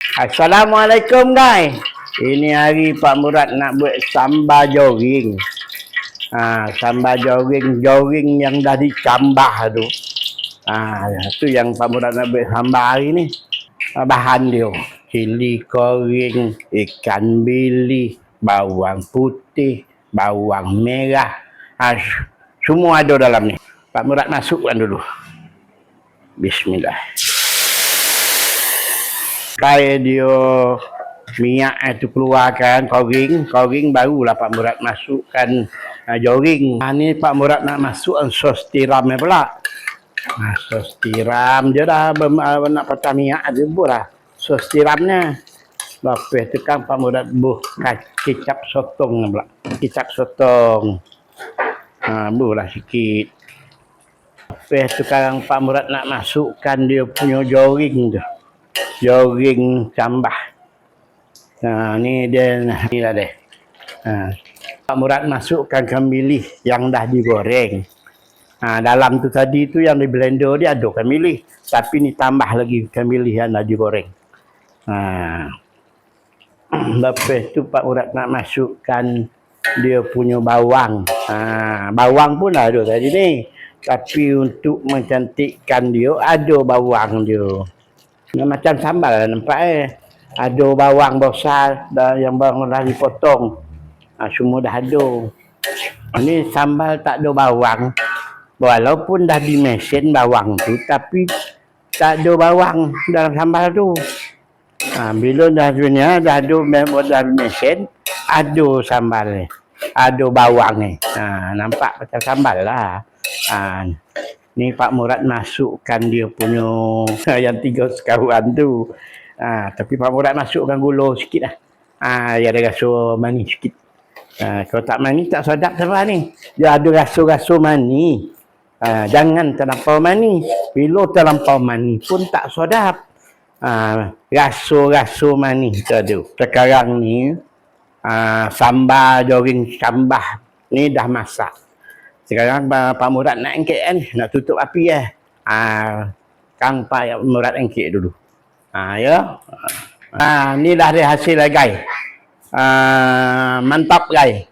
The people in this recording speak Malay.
Assalamualaikum guys. Ini hari Pak Murad nak buat sambal jogging. Sambal jogging yang dah dicambah tu. Tu yang Pak Murad nak buat sambal hari ni. Bahan dia cili goreng, ikan bili, bawang putih, bawang merah. Semua ada dalam ni. Pak Murad masukkan dulu. Bismillah. Kaya dia minyak itu keluarkan koring barulah Pak Murad masukkan jogging. Ni Pak Murad nak masukkan sos tiram pula. Sos tiram dia dah nak patah minyak dia buatlah sos tiramnya. Lepas tu kan Pak Murad buh kicap sotong pula. Kicap sotong. Buhlah sikit. Lepas tu sekarang Pak Murad nak masukkan dia punya jogging tu. Jogging cambah. Ni dia ni lah deh. Pak Murad masukkan kemilih yang dah digoreng. Dalam tu tadi tu yang di blender dia ada kemilih, tapi ni tambah lagi kemilih yang dah digoreng. Lepas tu Pak Murad nak masukkan dia punya bawang. Bawang pun ada tadi ni. Tapi untuk mencantikkan dia ada bawang dia. Macam sambal nampak ada bawang besar yang bawang dah dipotong. Semua dah ada. Ini sambal tak ada bawang. Walaupun dah dimesin bawang tu, tapi tak ada bawang dalam sambal tu. Bila dah ada mesin, ada sambal ni. Ada bawang ni. Nampak macam sambal lah. Ni Pak Murad masukkan dia punya yang 3 sekawan tu. Tapi Pak Murad masukkan gula sikit lah. Dia ada rasa manis sikit. Kalau tak manis tak sedap sama ni. Dia ada rasa-rasa manis. Jangan terlampau manis. Bila terlampau manis pun tak sedap. Rasa-rasa manis tu ada. Sekarang ni sambal jogging cambah ni dah masak. Sekarang Pak Murad nak angkat ni, nak tutup api Kang Pak Murad angkat dulu. Ya. Ni dah ada hasil lah guys. Mantap guys.